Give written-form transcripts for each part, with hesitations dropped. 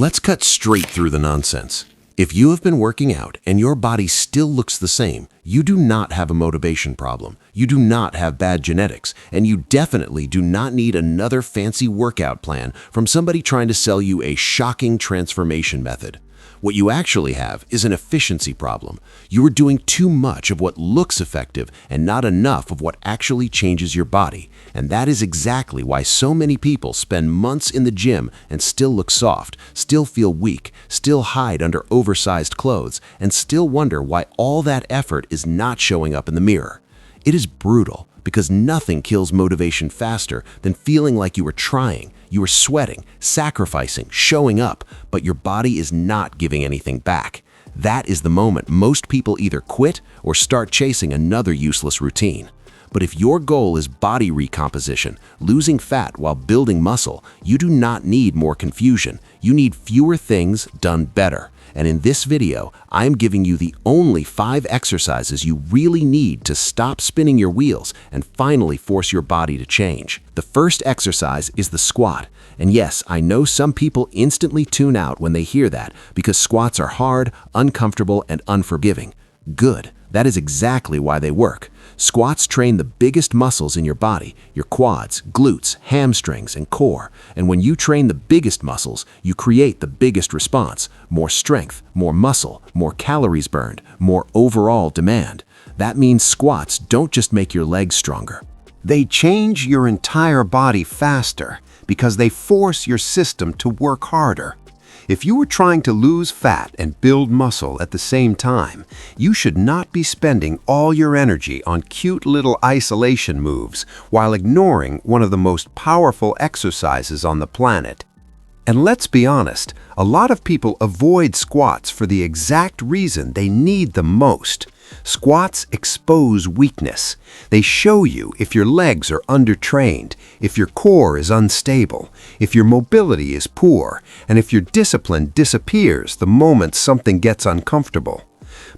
Let's cut straight through the nonsense. If you have been working out and your body still looks the same, you do not have a motivation problem. You do not have bad genetics, and you definitely do not need another fancy workout plan from somebody trying to sell you a shocking transformation method. What you actually have is an efficiency problem. You are doing too much of what looks effective and not enough of what actually changes your body. And that is exactly why so many people spend months in the gym and still look soft, still feel weak, still hide under oversized clothes, and still wonder why all that effort is not showing up in the mirror. It is brutal because nothing kills motivation faster than feeling like you are trying. You are sweating, sacrificing, showing up, but your body is not giving anything back. That is the moment most people either quit or start chasing another useless routine. But if your goal is body recomposition, losing fat while building muscle, you do not need more confusion. You need fewer things done better. And in this video, I'm giving you the only 5 exercises you really need to stop spinning your wheels and finally force your body to change. The first exercise is the squat. And yes, I know some people instantly tune out when they hear that because squats are hard, uncomfortable, and unforgiving. Good. That is exactly why they work. Squats train the biggest muscles in your body, your quads, glutes, hamstrings, and core. And when you train the biggest muscles, you create the biggest response. More strength, more muscle, more calories burned, more overall demand. That means squats don't just make your legs stronger. They change your entire body faster because they force your system to work harder. If you were trying to lose fat and build muscle at the same time, you should not be spending all your energy on cute little isolation moves while ignoring one of the most powerful exercises on the planet. And let's be honest, a lot of people avoid squats for the exact reason they need them most. Squats expose weakness. They show you if your legs are undertrained, if your core is unstable, if your mobility is poor, and if your discipline disappears the moment something gets uncomfortable.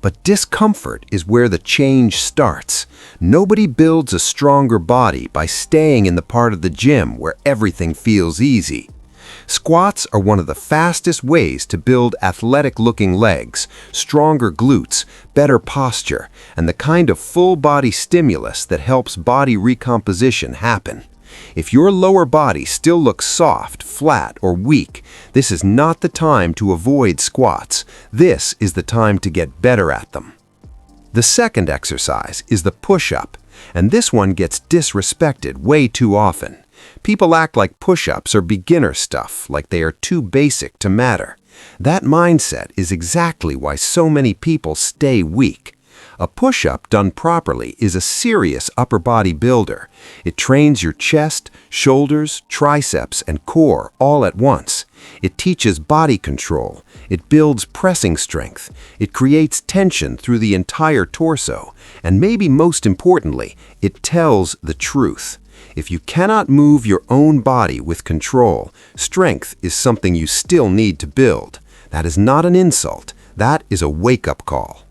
But discomfort is where the change starts. Nobody builds a stronger body by staying in the part of the gym where everything feels easy. Squats are one of the fastest ways to build athletic-looking legs, stronger glutes, better posture, and the kind of full-body stimulus that helps body recomposition happen. If your lower body still looks soft, flat, or weak, this is not the time to avoid squats. This is the time to get better at them. The second exercise is the push-up, and this one gets disrespected way too often. People act like push-ups are beginner stuff, like they are too basic to matter. That mindset is exactly why so many people stay weak. A push-up done properly is a serious upper body builder. It trains your chest, shoulders, triceps, and core all at once. It teaches body control. It builds pressing strength. It creates tension through the entire torso. And maybe most importantly, it tells the truth. If you cannot move your own body with control, strength is something you still need to build. That is not an insult. That is a wake-up call.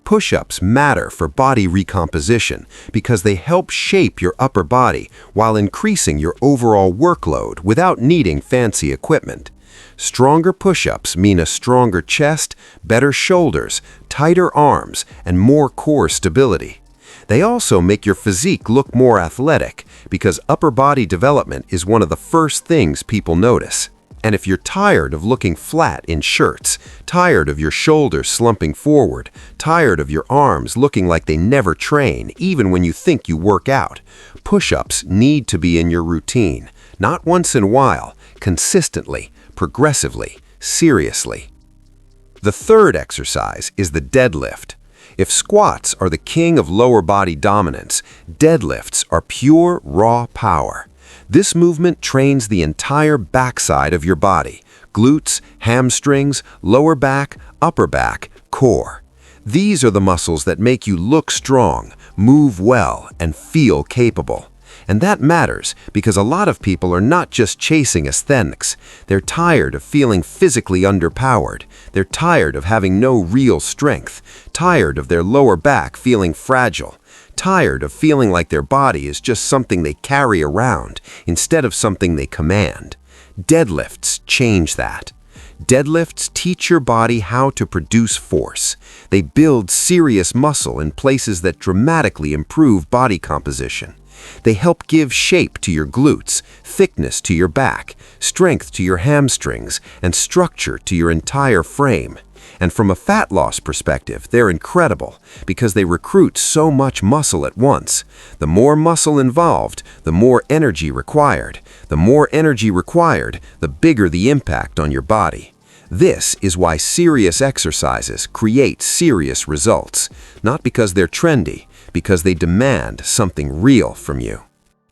Push-ups matter for body recomposition because they help shape your upper body while increasing your overall workload without needing fancy equipment. Stronger push-ups mean a stronger chest, better shoulders, tighter arms, and more core stability. They also make your physique look more athletic because upper body development is one of the first things people notice. And if you're tired of looking flat in shirts, tired of your shoulders slumping forward, tired of your arms looking like they never train even when you think you work out, push-ups need to be in your routine, not once in a while, consistently, progressively, seriously. The third exercise is the deadlift. If squats are the king of lower body dominance, deadlifts are pure, raw power. This movement trains the entire backside of your body, glutes, hamstrings, lower back, upper back, core. These are the muscles that make you look strong, move well, and feel capable. And that matters because a lot of people are not just chasing aesthetics. They're tired of feeling physically underpowered. They're tired of having no real strength, tired of their lower back feeling fragile, tired of feeling like their body is just something they carry around instead of something they command. Deadlifts change that. Deadlifts teach your body how to produce force. They build serious muscle in places that dramatically improve body composition. They help give shape to your glutes, thickness to your back, strength to your hamstrings, and structure to your entire frame. And from a fat loss perspective, they're incredible because they recruit so much muscle at once. The more muscle involved, the more energy required. The more energy required, the bigger the impact on your body. This is why serious exercises create serious results, not because they're trendy, because they demand something real from you.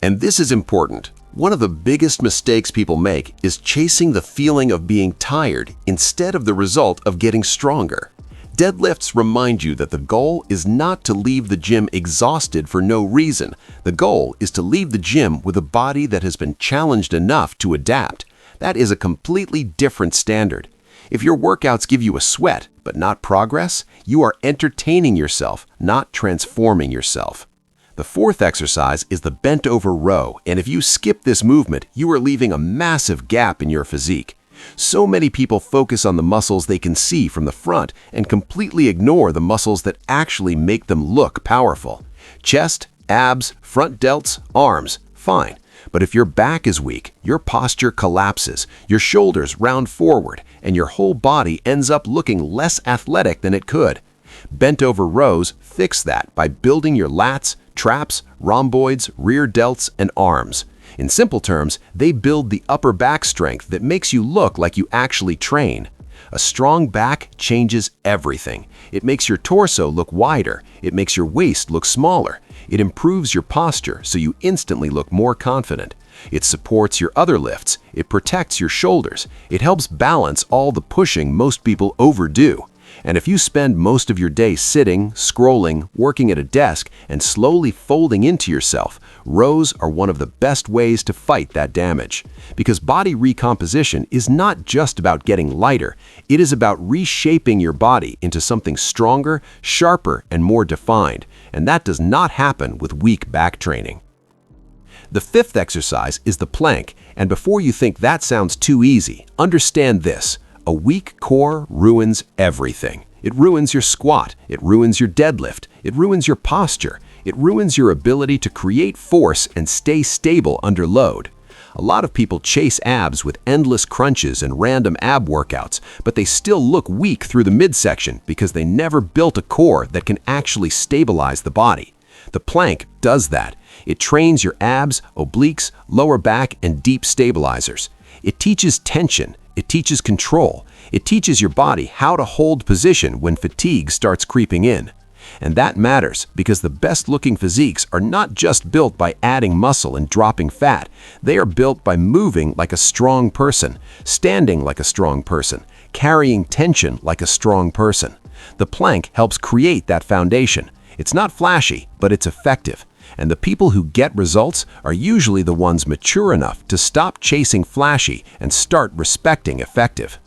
And this is important. One of the biggest mistakes people make is chasing the feeling of being tired instead of the result of getting stronger. Deadlifts remind you that the goal is not to leave the gym exhausted for no reason. The goal is to leave the gym with a body that has been challenged enough to adapt. That is a completely different standard. If your workouts give you a sweat, but not progress, you are entertaining yourself, not transforming yourself. The fourth exercise is the bent over row, and if you skip this movement, you are leaving a massive gap in your physique. So many people focus on the muscles they can see from the front and completely ignore the muscles that actually make them look powerful. Chest, abs, front delts, arms, fine. But if your back is weak, your posture collapses, your shoulders round forward, and your whole body ends up looking less athletic than it could. Bent over rows fix that by building your lats, traps, rhomboids, rear delts, and arms. In simple terms, they build the upper back strength that makes you look like you actually train. A strong back changes everything. It makes your torso look wider. It makes your waist look smaller. It improves your posture so you instantly look more confident. It supports your other lifts. It protects your shoulders. It helps balance all the pushing most people overdo. And if you spend most of your day sitting, scrolling, working at a desk, and slowly folding into yourself, rows are one of the best ways to fight that damage. Because body recomposition is not just about getting lighter, it is about reshaping your body into something stronger, sharper, and more defined. And that does not happen with weak back training. The fifth exercise is the plank, and before you think that sounds too easy, understand this. A weak core ruins everything. It ruins your squat, it ruins your deadlift, it ruins your posture, it ruins your ability to create force and stay stable under load. A lot of people chase abs with endless crunches and random ab workouts, but they still look weak through the midsection because they never built a core that can actually stabilize the body. The plank does that. It trains your abs, obliques, lower back, and deep stabilizers. It teaches tension. It teaches control. It teaches your body how to hold position when fatigue starts creeping in. And that matters because the best-looking physiques are not just built by adding muscle and dropping fat. They are built by moving like a strong person, standing like a strong person, carrying tension like a strong person. The plank helps create that foundation. It's not flashy, but it's effective. And the people who get results are usually the ones mature enough to stop chasing flashy and start respecting effective.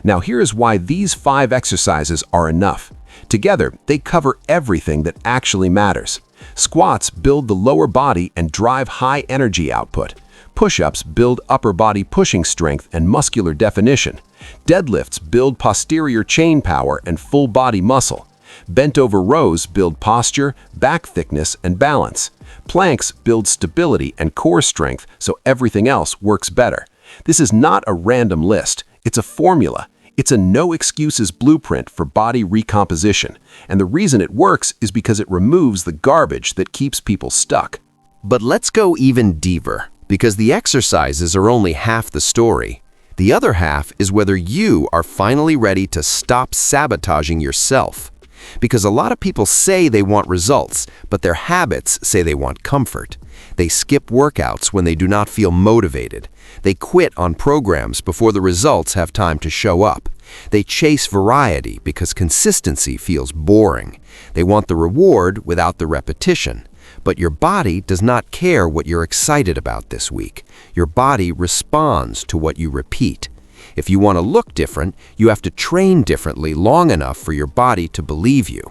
Now here's why these 5 exercises are enough. Together, they cover everything that actually matters. Squats build the lower body and drive high energy output. Push-ups build upper body pushing strength and muscular definition. Deadlifts build posterior chain power and full body muscle. Bent over rows build posture, back thickness, and balance. Planks build stability and core strength so everything else works better. This is not a random list. It's a formula. It's a no-excuses blueprint for body recomposition. And the reason it works is because it removes the garbage that keeps people stuck. But let's go even deeper, because the exercises are only half the story. The other half is whether you are finally ready to stop sabotaging yourself. Because a lot of people say they want results, but their habits say they want comfort. They skip workouts when they do not feel motivated. They quit on programs before the results have time to show up. They chase variety because consistency feels boring. They want the reward without the repetition. But your body does not care what you're excited about this week. Your body responds to what you repeat. If you want to look different, you have to train differently long enough for your body to believe you.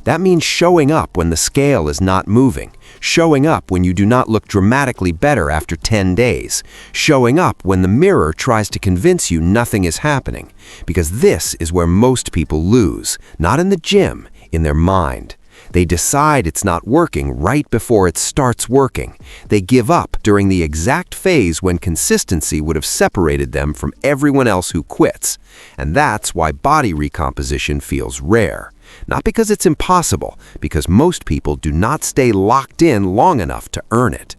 That means showing up when the scale is not moving, showing up when you do not look dramatically better after 10 days, showing up when the mirror tries to convince you nothing is happening, because this is where most people lose, not in the gym, in their mind. They decide it's not working right before it starts working. They give up during the exact phase when consistency would have separated them from everyone else who quits. And that's why body recomposition feels rare. Not because it's impossible, because most people do not stay locked in long enough to earn it.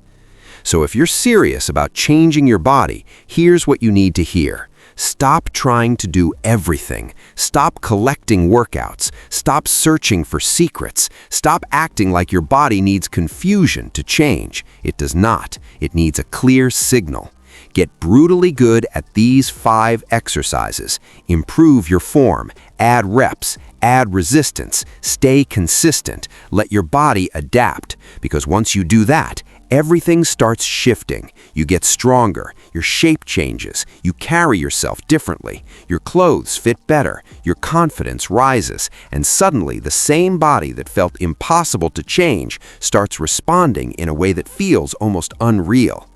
So if you're serious about changing your body, here's what you need to hear. Stop trying to do everything. Stop collecting workouts. Stop searching for secrets. Stop acting like your body needs confusion to change. It does not. It needs a clear signal. Get brutally good at these 5 exercises. Improve your form. Add reps. Add resistance. Stay consistent. Let your body adapt. Because once you do that, everything starts shifting. You get stronger. Your shape changes. You carry yourself differently. Your clothes fit better. Your confidence rises. And suddenly, the same body that felt impossible to change starts responding in a way that feels almost unreal.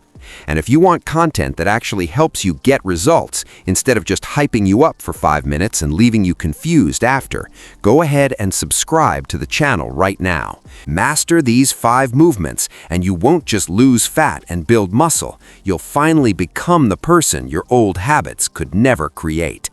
And if you want content that actually helps you get results, instead of just hyping you up for 5 minutes and leaving you confused after, go ahead and subscribe to the channel right now. Master these 5 movements, and you won't just lose fat and build muscle. You'll finally become the person your old habits could never create.